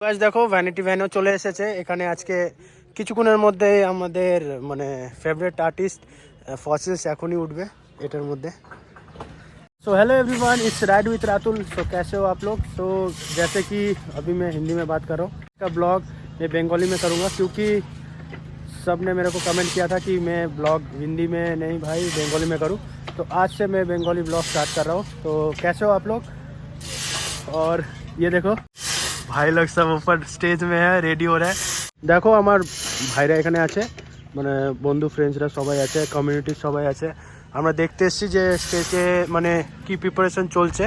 Guys দেখো vanity ভ্যানও চলে এসেছে এখানে আজকে কিছুক্ষণের মধ্যে আমাদের মানে ফেভারিট आर्टिस्ट फॉसिल्स एखोनी उठबे एटार मध्य। So hello everyone, it's ride with Ratul. So कैसे हो आप लोग? सो जैसे कि अभी मैं हिंदी में बात कर रहा हूँ, इसका ब्लॉग मैं बंगाली में करूँगा क्योंकि सब ने मेरे को कमेंट किया था कि मैं ब्लॉग हिंदी में नहीं भाई बंगाली में करूँ, तो आज से मैं बंगाली ब्लॉग स्टार्ट कर रहा हूँ। तो कैसे हो आप लोग? और ये देखो भाई लोग सब ऊपर स्टेज में है, रेडी हो रहा है। देखो আমার ভাইরা এখানে আছে, মানে বন্ধু ফ্রেন্ডসরা সবাই আছে, কমিউনিটি সবাই আছে। আমরা দেখতে এসেছি যে স্টেজে মানে কি প্রিপারেশন চলছে।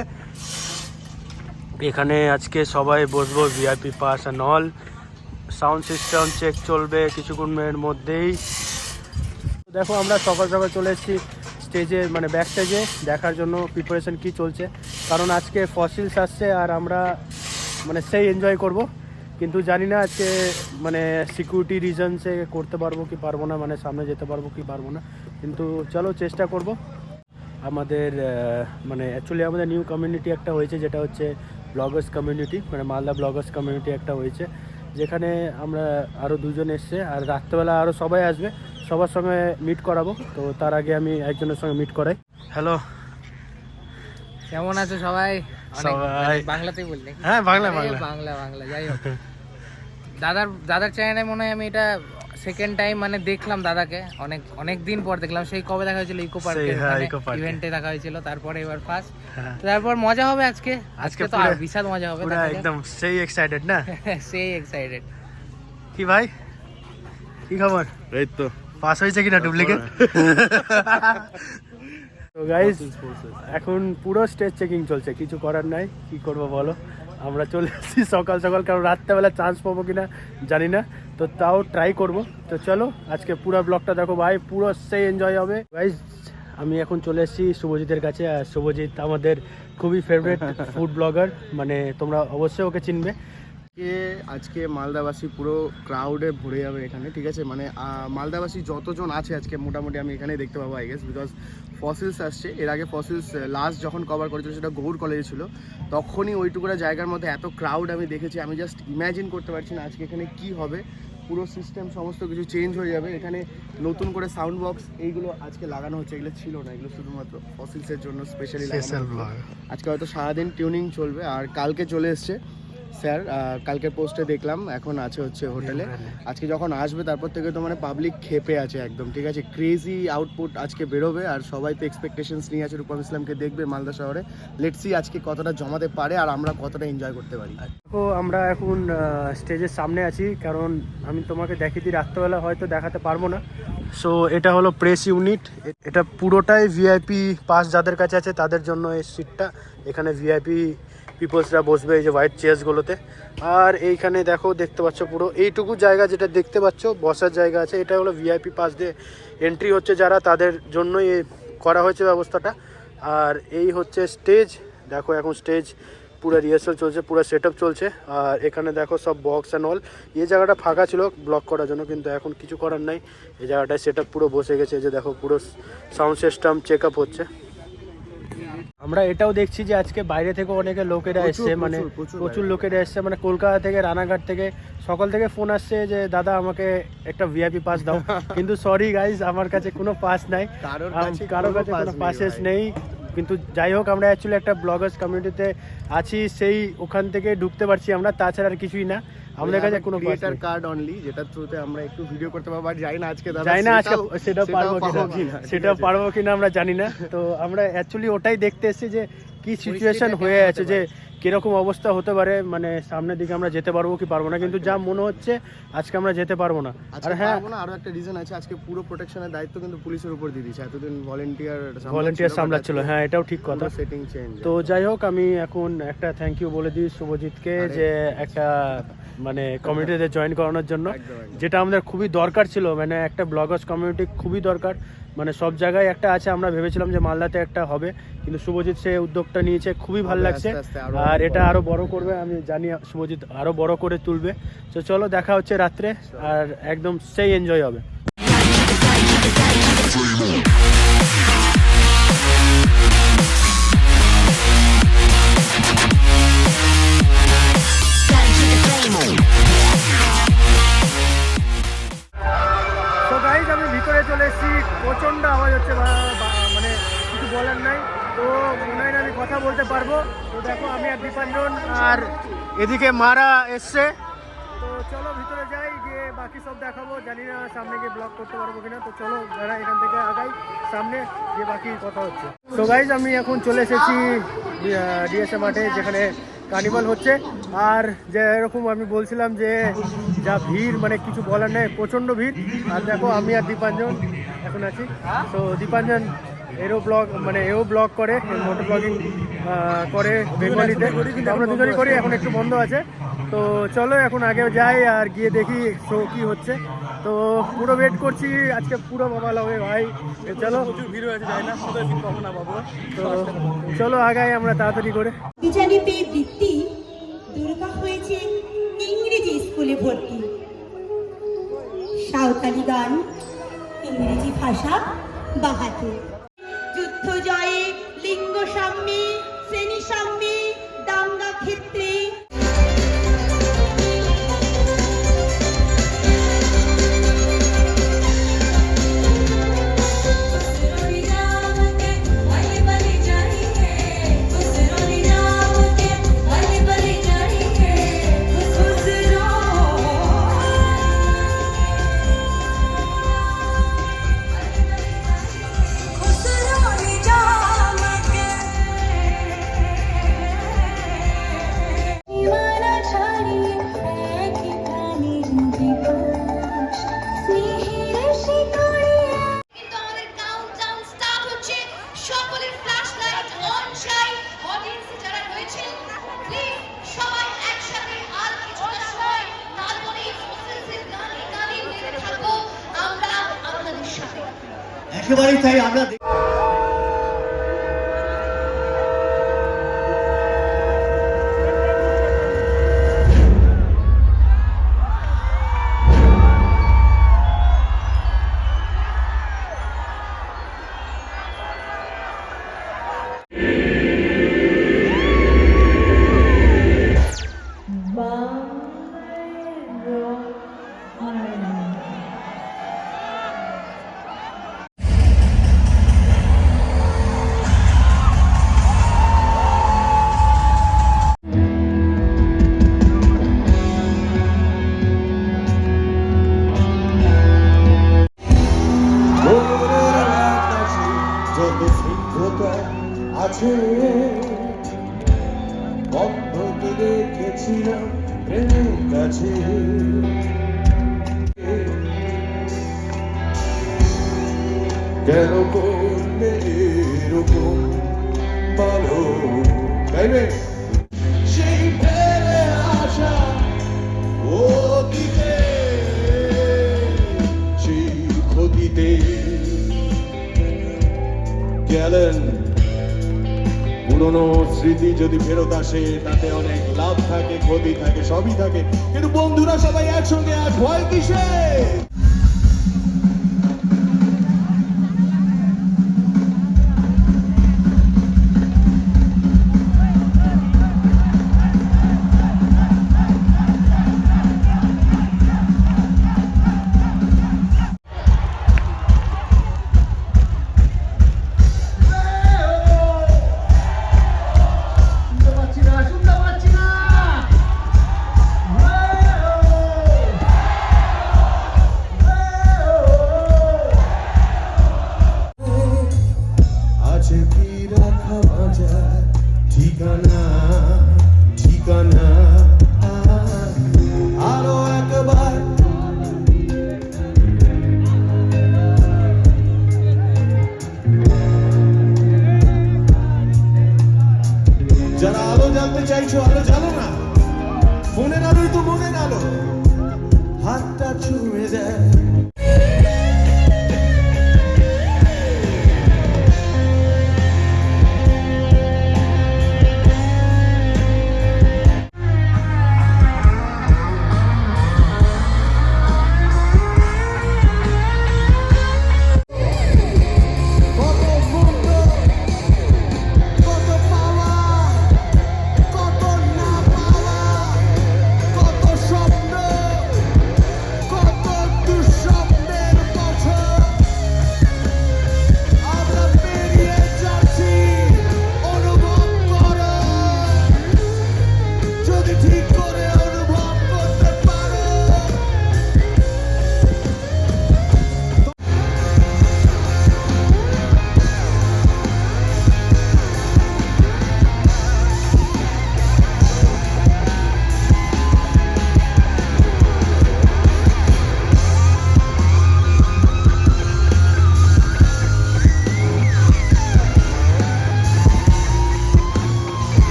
এখানে আজকে সবাই বসবো, VIP pass and all, sound system check চলবে কিছুক্ষণের মধ্যেই। দেখো আমরা সকাল সকাল চলে এসেছি স্টেজে, মানে ব্যাক স্টেজে দেখার জন্য প্রিপারেশন কি চলছে, কারণ আজকে ফসিলস আসছে আর আমরা মানে সেই এনজয় করব। কিন্তু জানি না আজকে মানে সিকিউরিটি রিজনসে করতে পারবো কি পারবো না, মানে সামনে যেতে পারবো কি পারবো না, কিন্তু চলো চেষ্টা করব। আমাদের মানে অ্যাকচুয়ালি আমাদের নিউ কমিউনিটি একটা হয়েছে, যেটা হচ্ছে ব্লগার্স কমিউনিটি, মানে মালদা ব্লগার্স কমিউনিটি একটা হয়েছে, যেখানে আমরা আরও দুজন এসছে আর রাত্রেবেলা আরও সবাই আসবে, সবার সঙ্গে মিট করাবো। তো তার আগে আমি একজনের সঙ্গে মিট করাই। হ্যালো, কেমন আছো সবাই? সবাই বাংলাতেই বললে? হ্যাঁ বাংলা বাংলা বাংলা যাই হোক, দাদার চ্যানেলে মনে হয় আমি এটা সেকেন্ড টাইম মানে দেখলাম দাদাকে, অনেক দিন পর দেখলাম। সেই কবে দেখা হয়েছিল? ইকো পার্কে ইভেন্টে দেখা হয়েছিল, তারপরে এবার ফার্স্ট। তারপর মজা হবে আজকে তো আর বিশাল মজা হবে, একদম সেই এক্সাইটেড না? সেই এক্সাইটেড। কি ভাই কি খবর? এই তো পাস হয়েছে কিনা ডুপ্লিকেট? তো গাইস এখন পুরো স্টেজ চেকিং চলছে, কিছু করার নাই, কি করবো বলো। আমরা চলে এসেছি সকাল সকাল, কারণ রাত্রেবেলা চান্স পাবো কিনা জানি না, তো তাও ট্রাই করব। তো চলো আজকে পুরো ব্লগটা দেখো ভাই, পুরো সেই এনজয় হবে। গাইস আমি এখন চলে এসেছি শুভজিতের কাছে, আর শুভজিৎ আমাদের খুবই ফেভারিট ফুড ব্লগার, মানে তোমরা অবশ্যই ওকে চিনবে। আজকে মালদাবাসী পুরো ক্রাউডে ভরে যাবে এখানে, ঠিক আছে? মানে মালদাবাসী যতজন আছে আজকে মোটামুটি আমি এখানে দেখতে পাবো আই গেস, বিকজ ফসিলস আসছে। এর আগে ফসিলস লাস্ট যখন কভার করেছিল সেটা গৌড় কলেজে ছিল, তখনই ওইটুকুরা জায়গার মধ্যে এত ক্রাউড আমি দেখেছি, আমি জাস্ট ইম্যাজিন করতে পারছি না আজকে এখানে কি হবে। পুরো সিস্টেম সমস্ত কিছু চেঞ্জ হয়ে যাবে। এখানে নতুন করে সাউন্ড বক্স এইগুলো আজকে লাগানো হচ্ছে, এগুলো ছিল না, এগুলো শুধুমাত্র ফসিলসের জন্য স্পেশালি লাগানো। আজকে হয়তো সারাদিন টিউনিং চলবে। আর কালকে চলে এসছে স্যার, কালকের পোস্টে দেখলাম এখন আছে হচ্ছে হোটেলে। আজকে যখন আসবে তারপর থেকে তো মানে পাবলিক খেপে আছে একদম, ঠিক আছে? ক্রেজি আউটপুট আজকে বেরোবে, আর সবাই তো এক্সপেকটেশনস নিয়ে আছে রূপম ইসলামকে দেখবে মালদা শহরে। লেটস সি আজকে কতটা জমাতে পারে আর আমরা কতটা এনজয় করতে পারি। তো আমরা এখন স্টেজের সামনে আছি, কারণ আমি তোমাকে দেখিয়ে দিই, রাত্রেবেলা হয়তো দেখাতে পারবো না। সো এটা হলো প্রেস ইউনিট, এটা পুরোটাই ভিআইপি পাস যাদের কাছে আছে তাদের জন্য এই সিটটা। এখানে ভিআইপি পিপলসরা বসবে এই যে হোয়াইট চেয়ারসগুলোতে। আর এইখানে দেখো দেখতে পাচ্ছ পুরো এইটুকু জায়গা যেটা দেখতে পাচ্ছ বসার জায়গা আছে, এটা হলো ভিআইপি পাস দিয়ে এন্ট্রি হচ্ছে যারা, তাদের জন্যই করা হয়েছে ব্যবস্থাটা। আর এই হচ্ছে স্টেজ, দেখো এখন স্টেজ পুরো রিহার্সাল চলছে, পুরো সেট আপ চলছে। আর এখানে দেখো সব বক্স অ্যান্ড অল, এই জায়গাটা ফাঁকা ছিল ব্লক করার জন্য, কিন্তু এখন কিছু করার নাই, এই জায়গাটায় সেট আপ পুরো বসে গেছে। এই যে দেখো পুরো সাউন্ড সিস্টেম চেক আপ হচ্ছে। আমরা এটাও দেখছি যে আজকে বাইরে থেকে অনেকে লোকেরা এসছে, মানে প্রচুর লোকেরা এসছে, মানে কলকাতা থেকে, রানাঘাট থেকে, সকাল থেকে ফোন আসছে যে দাদা আমাকে একটা ভিআইপি পাস দাও। কিন্তু সরি গাইজ, আমার কাছে কোনো পাস নাই, কারোর কাছে কোনো পাসেস নেই। কিন্তু যাই হোক, আমরা অ্যাকচুয়ালি একটা ব্লগার্স কমিউনিটিতে আছি, সেই ওখান থেকে ঢুকতে পারছি আমরা, তাছাড়া আর কিছুই না। আমাদের কাছে কোনো ক্রিয়েটর কার্ড অনলি, যেটার থ্রুতে আমরা একটু ভিডিও করতে পারবো। আর জানি না আজকে সেটা পারবো কিনা আমরা জানি না। তো আমরা অ্যাকচুয়ালি ওটাই দেখতে এসেছি যে কি সিচুয়েশন হয়ে আছে, যে কিরকম অবস্থা হতে পারে, মানে সামনের দিকে আমরা যেতে পারবো কি পারবো না। কিন্তু যা মনে হচ্ছে আজকে আমরা যেতে পারবো না। আর হ্যাঁ, আরো একটা রিজন আছে, আজকে পুরো প্রোটেকশনের দায়িত্ব কিন্তু পুলিশের উপর দিয়ে দিয়েছে, এতদিন ভলেন্টিয়ার সামলাচ্ছিল। হ্যাঁ এটাও ঠিক কথা। Setting change. তো যাই হোক, আমি এখন একটা থ্যাংক ইউ বলে দিই শুভজিৎকে, যে একটা মানে কমিউনিটিতে জয়েন করানোর জন্য, যেটা আমাদের খুবই দরকার ছিল। মানে একটা ব্লগার্স কমিউনিটি খুবই দরকার, মানে সব জায়গায় একটা আছে। আমরা ভেবেছিলাম যে মালদাতে একটা হবে, কিন্তু শুভজিৎ সে উদ্যোগটা নিয়েছে, খুবই ভালো লাগছে। আর এটা আরো বড় করবে, আমি জানি শুভজিৎ আরো বড় করে তুলবে। তো চলো দেখা হচ্ছে রাত্রে, আর একদম সেই এনজয় হবে। Gotta keep it playing. তো গাইজ আমি ভিতরে চলে এসেছি, প্রচণ্ড আওয়াজ হচ্ছে, মানে কিছু বলার নাই। তো মনে হয় না আমি কথা বলতে পারবো। তো দেখো আমি আর দীপাঞ্জন আর এদিকে মারা এসছে। তো চলো ভিতরে যাই, গিয়ে বাকি সব দেখাবো। জানি না সামনে গিয়ে ব্লগ করতে পারবো কিনা। তো চলো যারা এখান থেকে আগাই সামনে গিয়ে বাকি কথা হচ্ছে। তো গাইজ আমি এখন চলে এসেছি ডিএসএ মাঠে, যেখানে কার্নিভাল হচ্ছে। আর যেরকম আমি বলছিলাম যে যা ভিড়, মানে কিছু বলার নেই, প্রচণ্ড ভিড়। আর দেখো আমি আর দীপাঞ্জন এখন আছি। তো দীপাঞ্জন এও ব্লগ করে, মোটর ব্লগিং করে বেঙ্গলিতে। আমরা দুজনই করি, এখন একটু বন্ধ আছে। তো চলো এখন আগেও যাই আর গিয়ে দেখি শো কি হচ্ছে। তো পুরো ওয়েট করছি, আজকে পুরো বাবা হবে ভাই। চলো, প্রচুর ভিড় হয়েছে, যাই না পাবো না বাবু। তো চলো আগাই আমরা তাড়াতাড়ি করে। বিচারে পেয়ে বৃত্তি দুর্গা হয়েছে ইংরেজি স্কুলে ভর্তি। সাঁওতালি গান, ইংরেজি ভাষা বাহাতে। যুদ্ধ জয়ে, লিঙ্গ সাম্যে, শ্রেণী সাম্যে, দাঙ্গা ক্ষেত্রে একেবারেই তাই। আমরা আছে বন্ধকে দেখেছিলাম প্রেমের কাছে। কেন করলে এরকম ভালো, তাইবে সেই ফেলে আসা অতীতে, সেই ক্ষতিতে গেলেন। পুরনো স্মৃতি যদি ফেরত আসে তাতে অনেক লাভ থাকে, ক্ষতি থাকে, সবই থাকে, কিন্তু বন্ধুরা সবাই একসঙ্গে আর ভয় কিসে? ঠিকানা ঠিকানা আরো একবার যারা আলো জানতে চাইছো আলো জানো না, মনের আলোই তো মনের আলো, হাতটা ছুঁয়ে দেয়।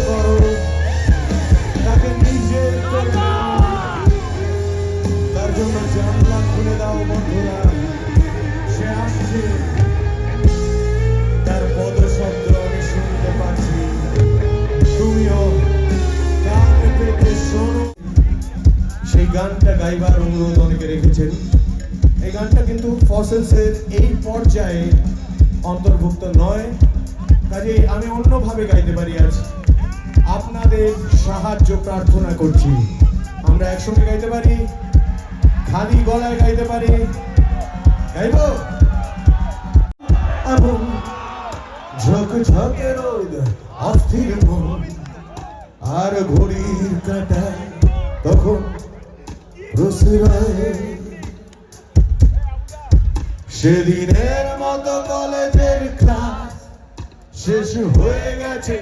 করো, তাকে নিজের করে নাও। তার জন্য জানলা খুলে দাও বন্ধুরা, সে আসছে, তার পদশব্দ আমি শুনতে পাচ্ছি, তুমিও কান পেতে শোনো। সেই গানটা গাইবার অনুরোধ অনেকে রেখেছেন। এই গানটা কিন্তু ফসিলসের এই পর্যায়ে অন্তর্ভুক্ত নয়, কাজেই আমি অন্যভাবে গাইতে পারি। আজ আপনাদের সাহায্য প্রার্থনা করছি। আমরা একসঙ্গে গাইতে পারি, খালি গলায় গাইতে পারি, গাইব? এমন ঝকঝকে রোদ, অস্থির মন আর ঘড়ির কাঁটায় তখন প্রশ্রয়। সেদিনের মতো কলেজের ক্লাস শেষ হয়ে গেছে।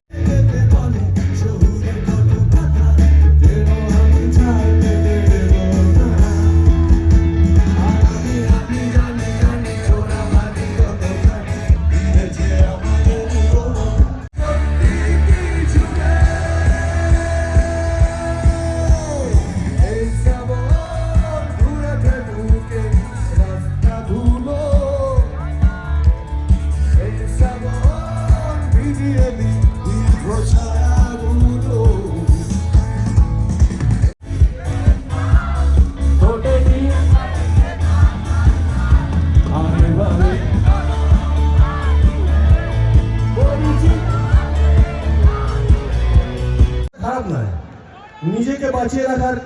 খারাপ নয়, নিজেকে বাঁচিয়ে রাখার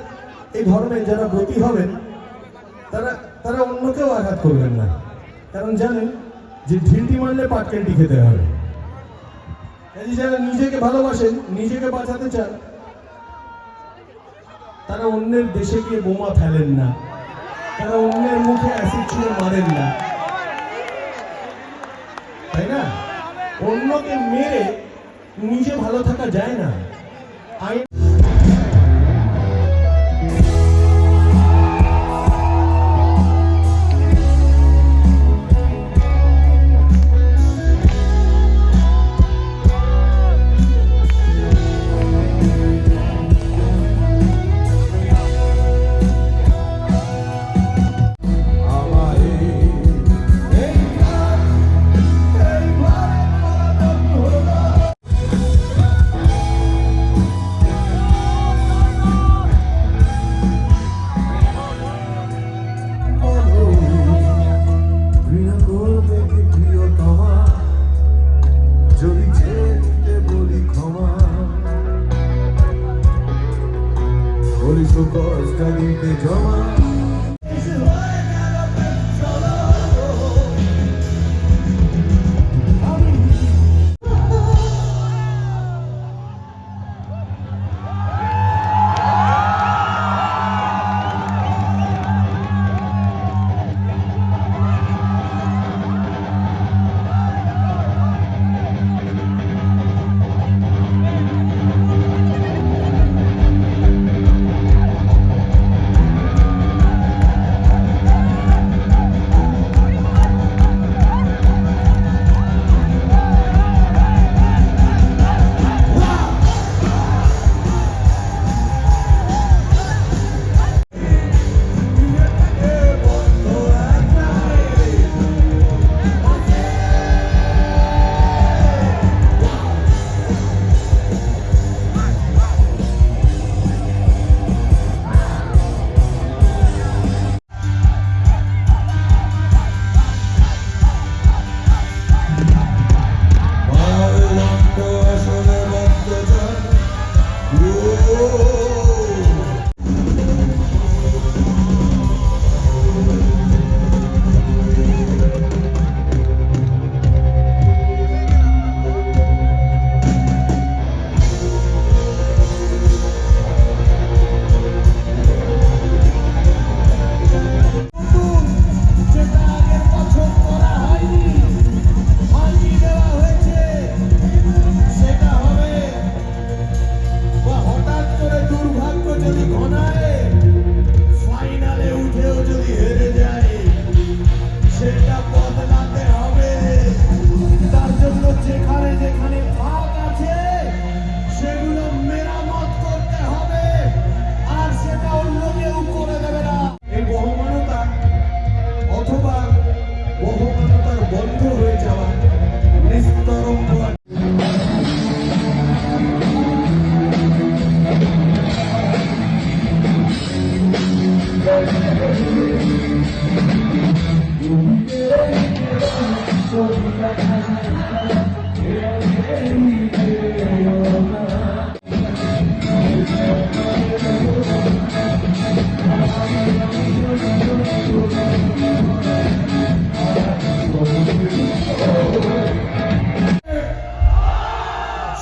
এই ধর্মের যারা ব্রতী হবেন তারা অন্যকেও আঘাত করবেন না, কারণ জানেন যে ঢিলটি মারলে পাটকেলটি খেতে হবে। যারা নিজেকে ভালোবাসেন, নিজেকে বাঁচাতে চান, তারা অন্যের দেশে গিয়ে বোমা ফেলেন না, তারা অন্যের মুখে অ্যাসিড ছুঁড়ে মারেন না, তাই না? অন্যকে মেরে নিজে ভালো থাকা যায় না। আইন কষ্ট দিতে জমা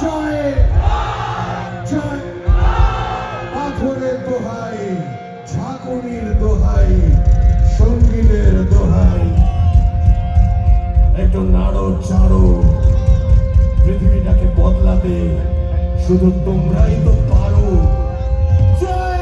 জয় জয় পাথরের দোহাই, ঝাঁকুনির দোহাই, সঙ্গীতের দোহাই, একটু নাড়ো চাড়ো, পৃথিবীটাকে বদলাতে শুধু তোমরাই তো পারো। জয়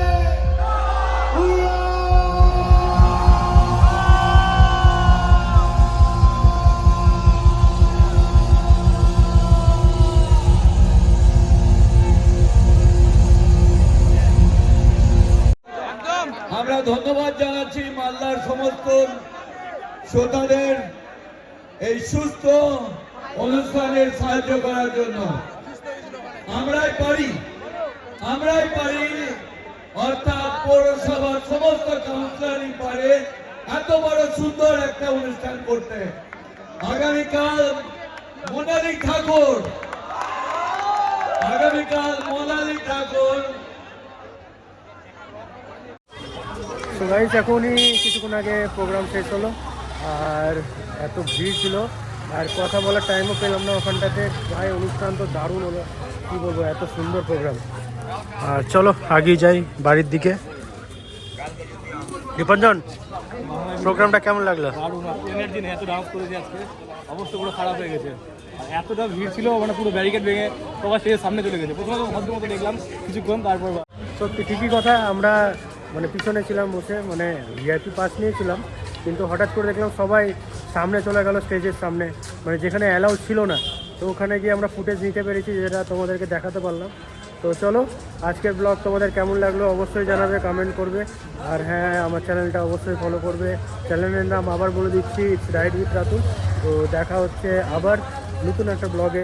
আমরা ধন্যবাদ জানাচ্ছি মালদার সমস্ত শ্রোতাদের এই সুস্থ অনুষ্ঠানের সাহায্য করার জন্য। আমরাই পারি অর্থাৎ পৌরসভার সমস্ত কাউন্সিলরই পারে এত বড় সুন্দর একটা অনুষ্ঠান করতে। আগামীকাল মোনালি ঠাকুর তো গাইস এখনই কিছুক্ষণ আগে প্রোগ্রাম শেষ হলো, আর এত ভিড় ছিল আর কথা বলার টাইমও পেলাম না ওখানটাতে। ভাই অনুষ্ঠান তো দারুণ হলো, কী বলবো, এত সুন্দর প্রোগ্রাম। আর চলো আগিয়ে যাই বাড়ির দিকে। দীপঞ্জন, প্রোগ্রামটা কেমন লাগলো? এনার্জি নেই, এত ডান্স করেছি আজকে, অবস্থা পুরো খারাপ হয়ে গেছে। আর এতটা ভিড় ছিল, মানে পুরো ব্যারিকেড ভেঙে সবার স্টেজের সামনে চলে গেছে। প্রথমে তো ভদ্র মতো দেখলাম কিছুক্ষণ, তারপর সত্যি ঠিকই কথা, আমরা মানে পিছনে ছিলাম বসে, মানে ভিআইপি পাস নিয়েছিলাম, কিন্তু হঠাৎ করে দেখলাম সবাই সামনে চলে গেল স্টেজের সামনে, মানে যেখানে অ্যালাউড ছিল না। তো ওখানে গিয়ে আমরা ফুটেজ নিতে পেরেছি, যেটা তোমাদেরকে দেখাতে পারলাম। তো চলো, আজকের ব্লগ তোমাদের কেমন লাগলো অবশ্যই জানাবে, কমেন্ট করবে। আর হ্যাঁ, আমার চ্যানেলটা অবশ্যই ফলো করবে। চ্যানেলের নাম আবার বলে দিচ্ছি, ইটস রাইড উইথ রাতুল। তো দেখা হচ্ছে আবার নতুন একটা ব্লগে।